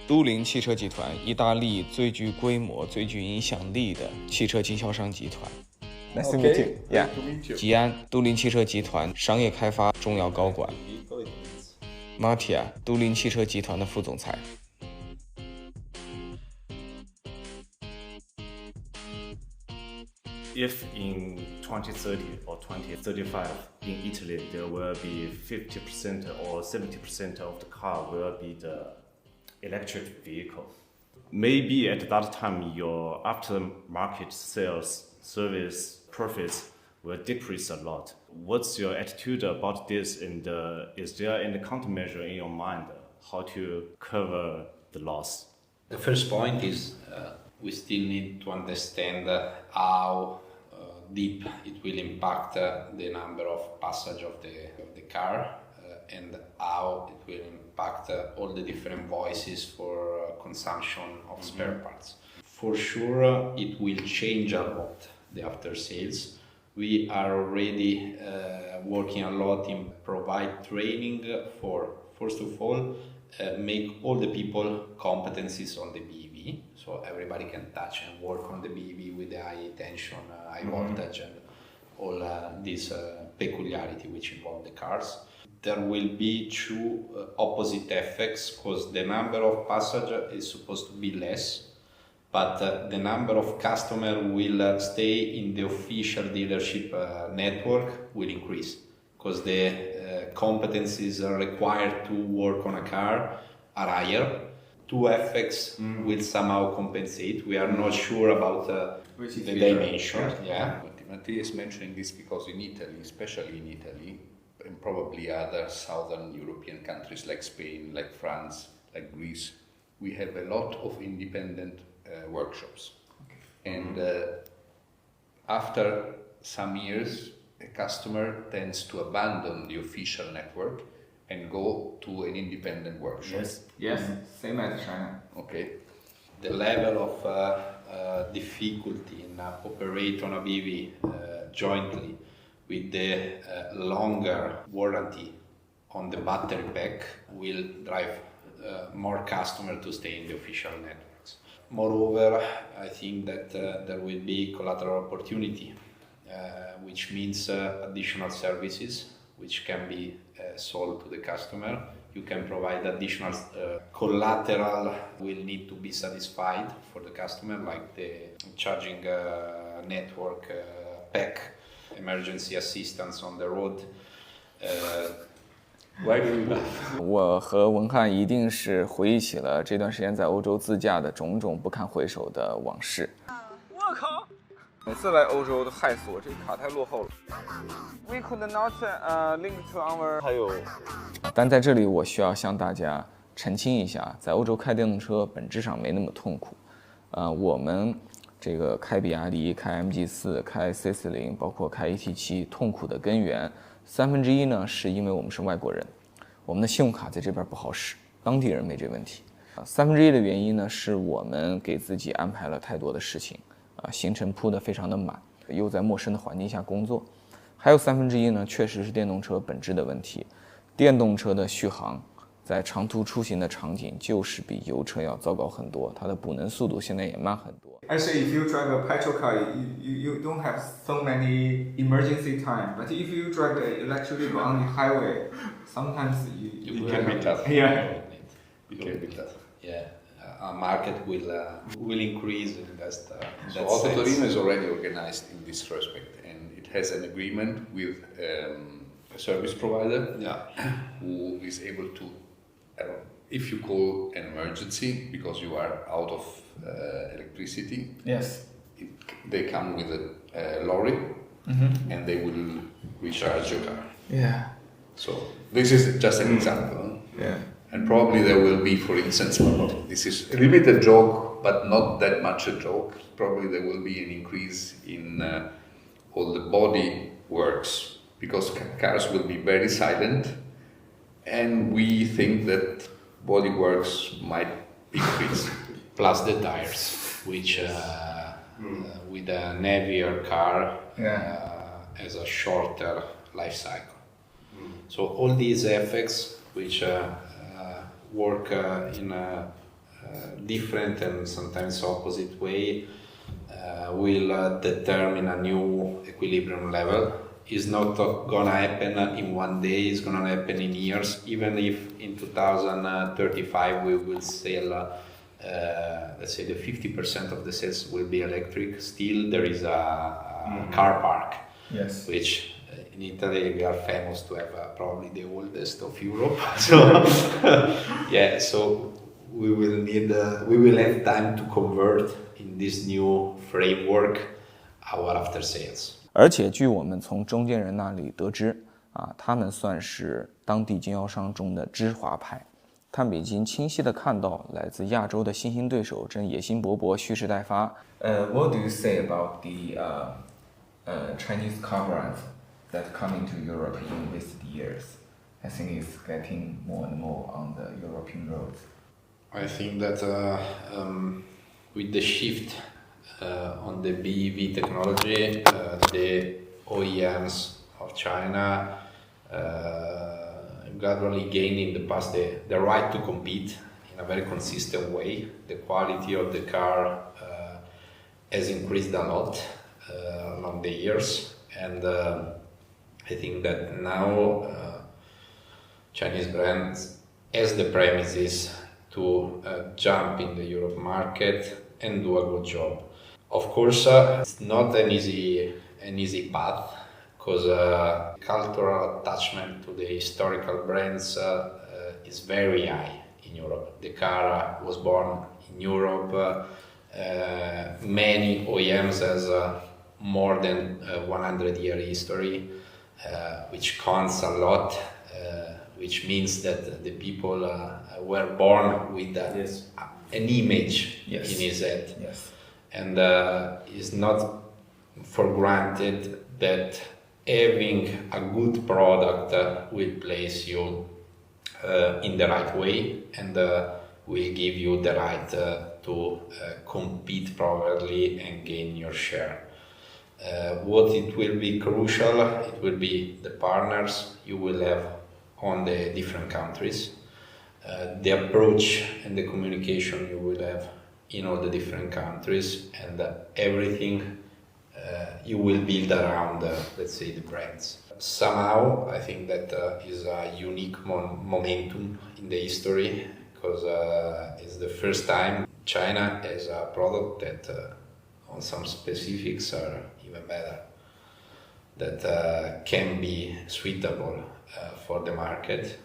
都灵汽车集团，意大利最具规模、最具影响力的汽车经销商集团。Nice to meet you. Yeah. 吉安，都灵汽车集团商业开发重要高管。Mattia， 都灵汽车集团的副总裁。If in 2030 or 2035 in Italy there will be 50% or 70% of the car will be the electric vehicle, maybe at that time your aftermarket sales, service, profits will decrease a lot. What's your attitude about this, and is there any countermeasure in your mind how to cover the loss? The first point is we still need to understand how deep it will impact the number of passengers of the car and how it will impact all the different voices for consumption of spare parts. For sure, it will change a lot the after sales. We are already working a lot in provide training for, first of all, make all the people competencies on the BEV, so everybody can touch and work on the BEV with the high tension, high voltage, and all these peculiarity which involve the cars. There will be two opposite effects, because the number of passengers is supposed to be less, but the number of customers will stay in the official dealership network will increase, because the competencies required to work on a car are higher. Two effects will somehow compensate. We are not sure about the dimension. Yeah. Mattia is mentioning this because in Italy, especially in Italy, and probably other southern European countries like Spain, like France, like Greece, we have a lot of independent workshops. And after some years, a customer tends to abandon the official network and go to an independent workshop. Yes, same as China. Okay. The level of difficulty in operate on a BEV jointly with the longer warranty on the battery pack will drive more customers to stay in the official networks. Moreover, I think that there will be collateral opportunity, which means additional services which can be sold to the customer. You can provide additional collateral will need to be satisfied for the customer, like the charging network pack, emergency assistance on the road. Why do you laugh? 我和文翰一定是回忆起了这段时间在欧洲自驾的种种不堪回首的往事。我靠！每次来欧洲都害死我，这个卡太落后了。We could not link to our。还有，但在这里我需要向大家澄清一下，在欧洲开电动车本质上没那么痛苦。我们这个开比亚迪、开 MG4、开 C40， 包括开 AT7， 痛苦的根源1/3呢，是因为我们是外国人，我们的信用卡在这边不好使，当地人没这问题。1/3的原因呢，是我们给自己安排了太多的事情。行程铺得非常的满，又在陌生的环境下工作，还有1/3呢，确实是电动车本质的问题。电动车的续航在长途出行的场景就是比油车要糟糕很多，它的补能速度现在也慢很多。Actually, if you drive a petrol car, you don't have so many emergency time. But if you drive the electric vehicle on the highway, sometimes you can be tough. Yeah. It can be tough. Yeah. Our market will increase in that So Auto Torino is already organized in this respect, and it has an agreement with a service provider who is able to, if you call an emergency because you are out of electricity, Yes. They come with a lorry and they will recharge your car. Yeah. So this is just an example. Yeah. And probably there will be, for instance, this is a little bit a joke, but not that much a joke. Probably there will be an increase in all the body works, because cars will be very silent, and we think that body works might increase. Plus the tires, which with a heavier car has a shorter life cycle. So all these effects which work in different and sometimes opposite way will determine a new equilibrium level. It's not gonna happen in one day, it's gonna happen in years. Even if in 2035 we will sell, let's say the 50% of the sales will be electric, still there is a car park, Yes. which in Italy we are famous to have probably the oldest of Europe. So yeah, so we will have time to convert in this new framework our after sales. 而且据我们从中间人那里得知，他们算是当地经销商中的知华派。他们已经清晰地看到来自亚洲的新兴对手正野心勃勃、蓄势待发。What do you say about the Chinese car brands that come into Europe in recent years? I think it's getting more and more on the European roads. I think that with the shift on the BEV technology, the OEMs of China gradually gained in the past the right to compete in a very consistent way. The quality of the car has increased a lot along the years, and I think that now Chinese brands has the premises to jump in the Europe market and do a good job. Of course, it's not an easy path, because cultural attachment to the historical brands is very high in Europe. The car was born in Europe. Many OEMs has more than 100-year history, which counts a lot, which means that the people were born with an image in his head. Yes. And it's not for granted that having a good product will place you in the right way and will give you the right to compete properly and gain your share. What it will be crucial, it will be the partners you will have on the different countries, the approach and the communication you will have in all the different countries, and everything you will build around, let's say, the brands. Somehow, I think that is a unique momentum in the history, because it's the first time China has a product that on some specifics are even better, that can be suitable for the market.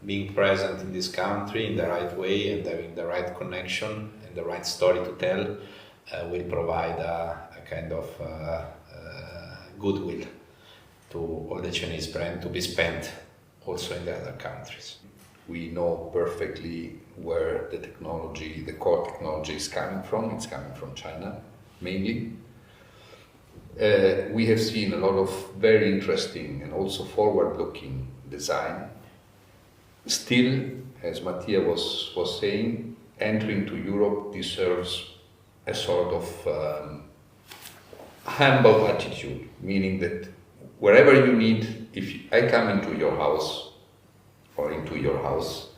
Being present in this country in the right way and having the right connection and the right story to tell will provide a kind of goodwill to all the Chinese brand to be spent also in the other countries. We know perfectly where the technology, the core technology is coming from. It's coming from China, mainly. We have seen a lot of very interesting and also forward-looking design. Still, as Mattia was saying, entering to Europe deserves a sort of humble attitude, meaning that wherever you need, if I come into your house or into your house,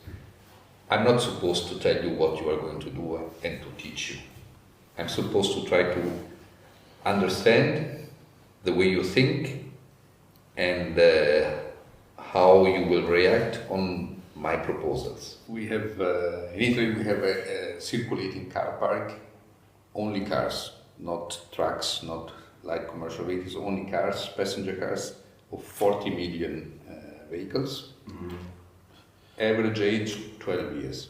I'm not supposed to tell you what you are going to do and to teach you. I'm supposed to try to understand the way you think and how you will react on my proposals. We have, in Italy, we have a circulating car park, only cars, not trucks, not light commercial vehicles, only cars, passenger cars of 40 million vehicles. Mm-hmm. Average age 12 years.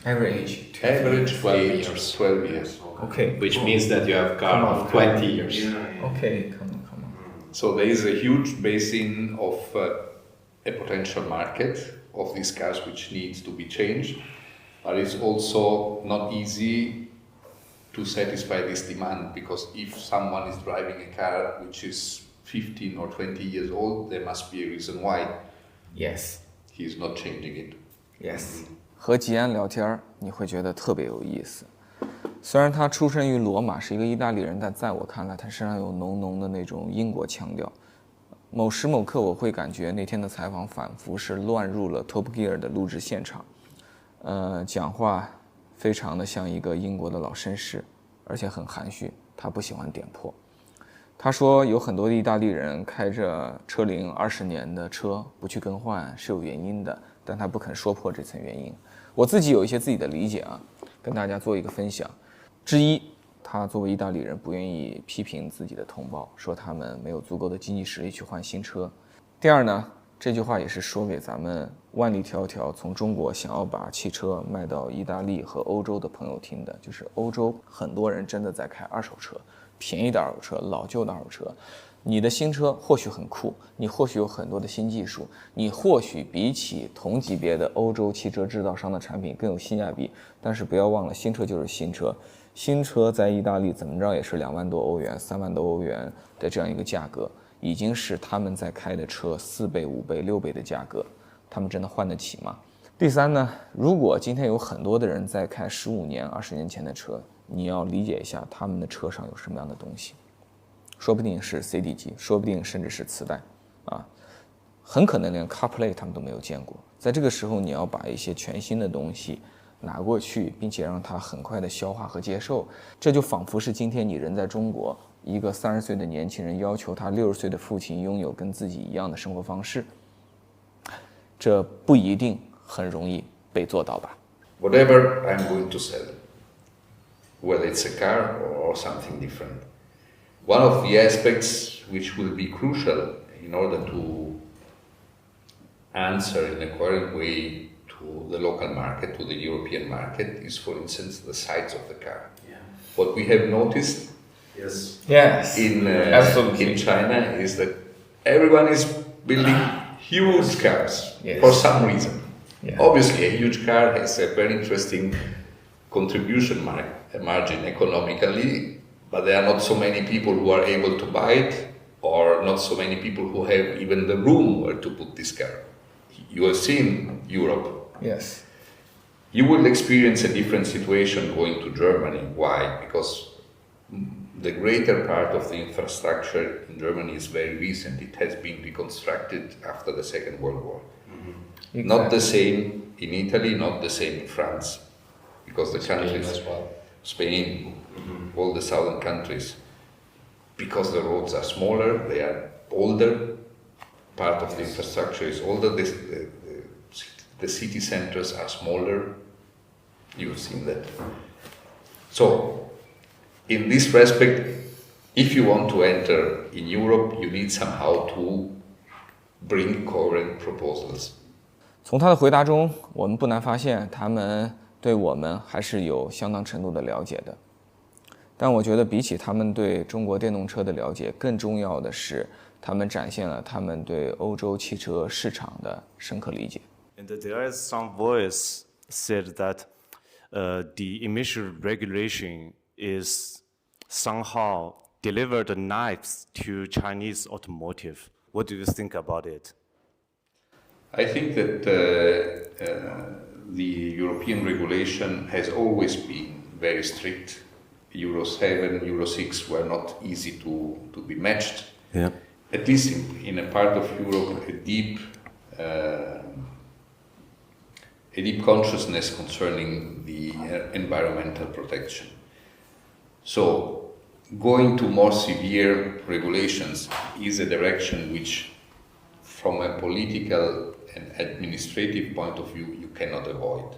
Average 12 years. Okay. Which means that you have car of 20 years. Okay, come on. So there is a huge basin of a potential market of these cars which needs to be changed, but it's also not easy to satisfy this demand, because if someone is driving a car which is 15 or 20 years old, there must be a reason why. Yes. He is not changing it. Yes. 和吉安聊天，你会觉得特别有意思。虽然他出身于罗马，是一个意大利人，但在我看来，他身上有浓浓的那种英国腔调。某时某刻，我会感觉那天的采访仿佛是乱入了 Top Gear 的录制现场。讲话非常的像一个英国的老绅士，而且很含蓄，他不喜欢点破。他说有很多的意大利人开着车龄20年的车不去更换是有原因的，但他不肯说破这层原因。我自己有一些自己的理解啊，跟大家做一个分享。之一，他作为意大利人不愿意批评自己的同胞，说他们没有足够的经济实力去换新车。第二呢，这句话也是说给咱们万里迢迢从中国想要把汽车卖到意大利和欧洲的朋友听的，就是欧洲很多人真的在开二手车，便宜的二手车，老旧的二手车。你的新车或许很酷，你或许有很多的新技术，你或许比起同级别的欧洲汽车制造商的产品更有性价比，但是不要忘了，新车就是新车。新车在意大利怎么着也是2万多欧元、3万多欧元的这样一个价格，已经是他们在开的车4倍、5倍、6倍的价格，他们真的换得起吗？第三呢，如果今天有很多的人在开15年、20年前的车，你要理解一下他们的车上有什么样的东西，说不定是 CD 机，说不定甚至是磁带啊，很可能连 CarPlay 他们都没有见过。在这个时候，你要把一些全新的东西拿过去，并且让它很快的消化和接受，这就仿佛是今天你人在中国，一个30岁的年轻人要求他60岁的父亲拥有跟自己一样的生活方式，这不一定很容易被做到吧。 Whatever I'm going to sell, whether it's a car or something different, one of the aspects which will be crucial in order to answer in a coherent way to the local market, to the European market, is, for instance, the size of the car. Yeah. What we have noticed Yes. in China is that everyone is building huge cars Yes. for some reason. Yeah. Obviously, a huge car has a very interesting contribution margin economically, but there are not so many people who are able to buy it, or not so many people who have even the room where to put this car. You have seen Europe. Yes. You will experience a different situation going to Germany. Why? Because the greater part of the infrastructure in Germany is very recent. It has been reconstructed after the Second World War. Exactly. Not the same in Italy, not the same in France, because the countries, as well. Spain, all the southern countries, because the roads are smaller, they are older, part of the infrastructure is older, the city centers are smaller, you've seen that. So, in this respect, if you want to enter in Europe, you need somehow to bring coherent proposals. 从他的回答中，我们不难发现，他们对我们还是有相当程度的了解的。但我觉得，比起他们对中国电动车的了解，更重要的是，他们展现了他们对欧洲汽车市场的深刻理解。And there is some voice said that the emission regulation is somehow delivered knives to Chinese automotive. What do you think about it? I think that the European regulation has always been very strict. Euro 7, Euro 6 were not easy to be matched. Yeah. At least in a part of Europe, a deep consciousness concerning the environmental protection. So, going to more severe regulations is a direction which, from a political and administrative point of view, you cannot avoid.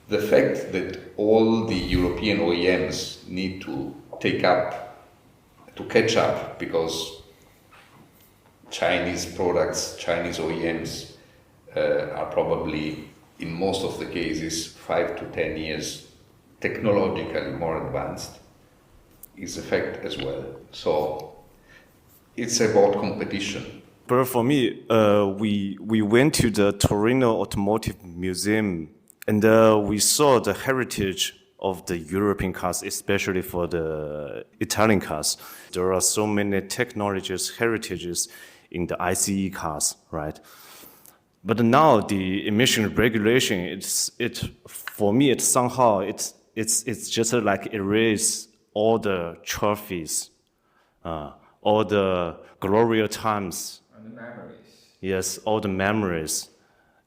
The fact that all the European OEMs need to catch up, because Chinese products, Chinese OEMs are probably, in most of the cases, 5 to 10 years technologically more advanced, is a fact as well. So it's about competition. But for me, we went to the Torino Automotive Museum, and we saw the heritage of the European cars, especially for the Italian cars. There are so many technologies, heritages in the ICE cars, right? But now the emission regulation, for me, it's somehow it's just like erase all the trophies, all the glorious times. And the memories. Yes, all the memories.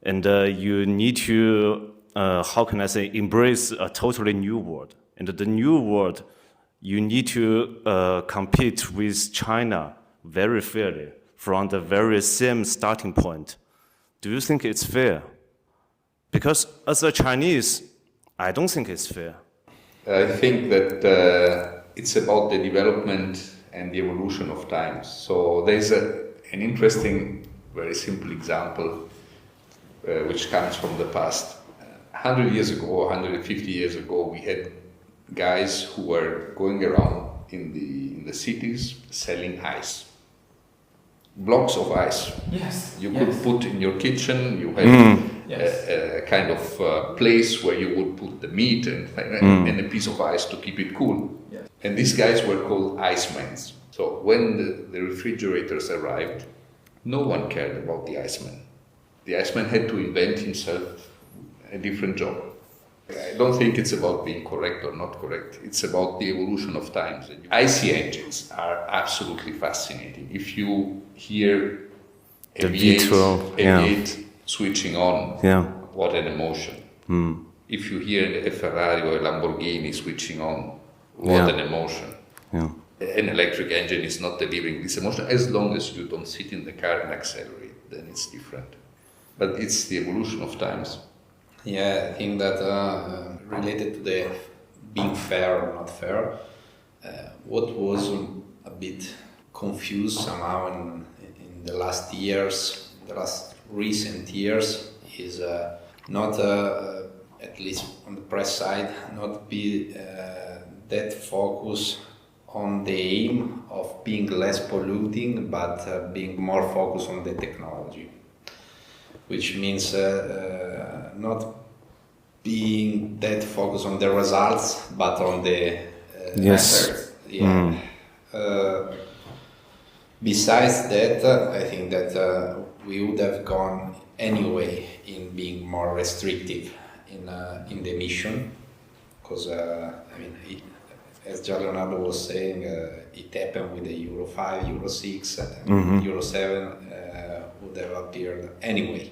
And you need to how can I say, embrace a totally new world. And the new world, you need to compete with China very fairly from the very same starting point. Do you think it's fair? Because as a Chinese, I don't think it's fair. I think that it's about the development and the evolution of times. So there's an interesting, very simple example which comes from the past. 100 years ago, 150 years ago, we had guys who were going around in the cities selling ice. Blocks of ice. Yes. You yes. could put in your kitchen. You had Yes. a kind of place where you would put the meat and a piece of ice to keep it cool. Yes. And these guys were called icemen. So when the refrigerators arrived, no one cared about the iceman. The iceman had to invent himself a different job. I don't think it's about being correct or not correct. It's about the evolution of times. IC engines are absolutely fascinating. If you hear The V8, V12, switching on, what an emotion. If you hear a Ferrari or a Lamborghini switching on, what an emotion. An electric engine is not delivering this emotion as long as you don't sit in the car and accelerate, then it's different. But it's the evolution of times. Yeah, I think that related to the being fair or not fair, what was a bit confused somehow in the last years, the last recent years, is not, at least on the press side, not be that focus on the aim of being less polluting, but being more focused on the technology, which means not being that focused on the results, but on the methods. Yeah. Besides that, I think that we would have gone anyway in being more restrictive in the emission, because as Gianleonardo was saying, it happened with the Euro 5, Euro 6, and Euro 7 would have appeared anyway.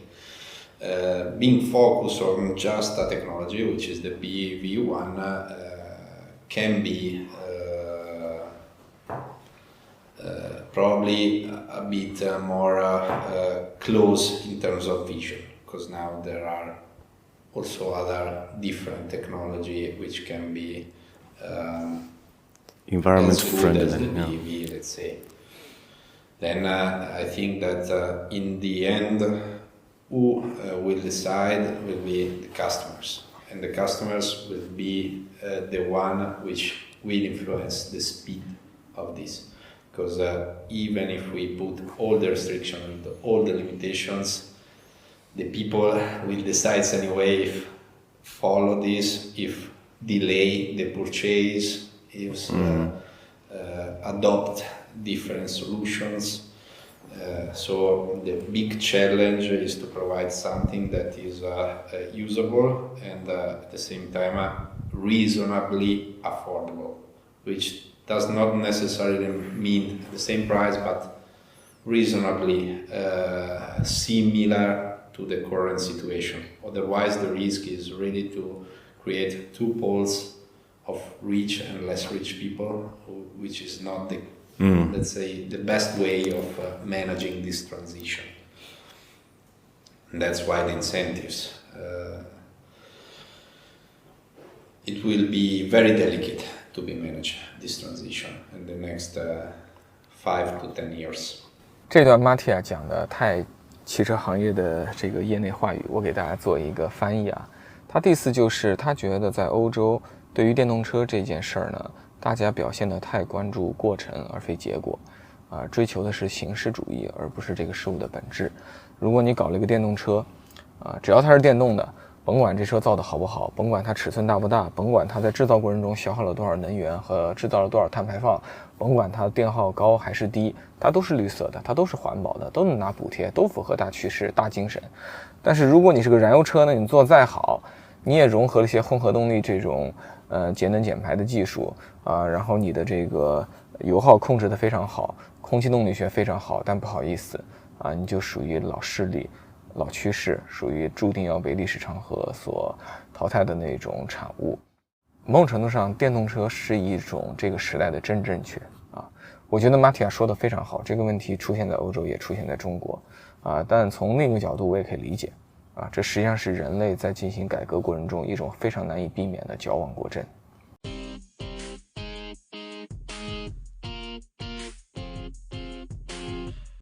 Being focused on just a technology, which is the BEV1, can be probably a bit more close in terms of vision, because now there are also other different technology which can be environment as good friendly. as the BEV, let's say. Then I think that in the end, who will decide will be the customers, and the customers will be the one which will influence the speed of this. Because even if we put all the restrictions, all the limitations, the people will decide anyway if follow this, if delay the purchase, if adopt different solutions. So the big challenge is to provide something that is usable and at the same time reasonably affordable, which does not necessarily mean the same price, but reasonably similar to the current situation. Otherwise, the risk is really to create two poles of rich and less rich people, which is not the let's say, the best way of managing this transition. And that's why the incentives. It will be very delicate to be managed, this transition, in the next 5 to 10 years. 这段马蒂亚讲的太汽车行业的这个业内话语，我给大家做一个翻译啊。他的意思就是他觉得在欧洲对于电动车这件事儿呢，大家表现得太关注过程而非结果，追求的是形式主义而不是这个事物的本质。如果你搞了一个电动车，只要它是电动的，甭管这车造的好不好，甭管它尺寸大不大，甭管它在制造过程中消耗了多少能源和制造了多少碳排放，甭管它电耗高还是低，它都是绿色的，它都是环保的，都能拿补贴，都符合大趋势、大精神。但是如果你是个燃油车呢，你做再好，你也融合了一些混合动力这种节能减排的技术然后你的这个油耗控制得非常好，空气动力学非常好，但不好意思你就属于老势力，老趋势，属于注定要被历史长河所淘汰的那种产物。某种程度上，电动车是一种这个时代的真正确啊。我觉得马提亚说的非常好，这个问题出现在欧洲，也出现在中国啊。但从另一个角度，我也可以理解啊，这实际上是人类在进行改革过程中一种非常难以避免的矫枉过正。